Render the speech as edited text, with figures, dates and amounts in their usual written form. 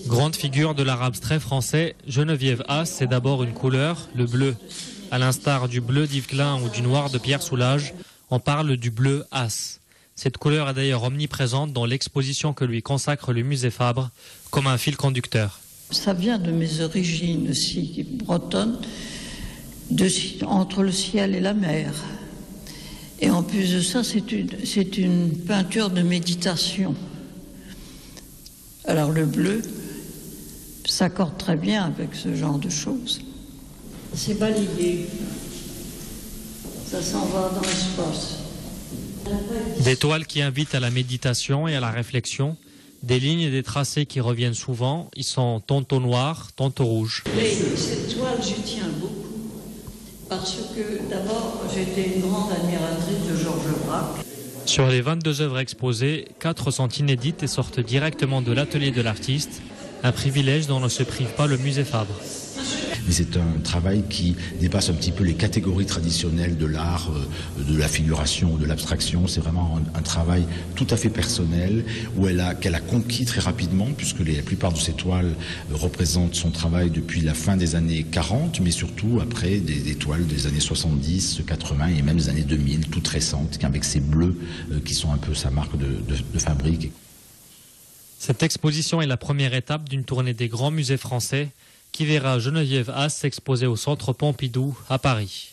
Grande figure de l'art abstrait français, Geneviève Haas, c'est d'abord une couleur, le bleu. À l'instar du bleu d'Yves Klein ou du noir de Pierre Soulages, on parle du bleu Haas. Cette couleur est d'ailleurs omniprésente dans l'exposition que lui consacre le musée Fabre, comme un fil conducteur. Ça vient de mes origines aussi bretonnes, entre le ciel et la mer. Et en plus de ça, c'est une peinture de méditation. Alors le bleu s'accorde très bien avec ce genre de choses. C'est balayé. Ça s'en va dans l'espace. Des toiles qui invitent à la méditation et à la réflexion, des lignes et des tracés qui reviennent souvent, ils sont tantôt noirs, tantôt rouges. Mais cette toile, j'y tiens beaucoup, parce que d'abord, j'étais une grande admiratrice de Georges Braque. Sur les 22 œuvres exposées, 4 sont inédites et sortent directement de l'atelier de l'artiste, un privilège dont ne se prive pas le musée Fabre. Mais c'est un travail qui dépasse un petit peu les catégories traditionnelles de l'art, de la figuration, de l'abstraction. C'est vraiment un travail tout à fait personnel qu'elle a conquis très rapidement, puisque la plupart de ses toiles représentent son travail depuis la fin des années 40, mais surtout après des toiles des années 70, 80 et même des années 2000, toutes récentes, avec ces bleus qui sont un peu sa marque de fabrique. Cette exposition est la première étape d'une tournée des grands musées français qui verra Geneviève Haas s'exposer au Centre Pompidou à Paris.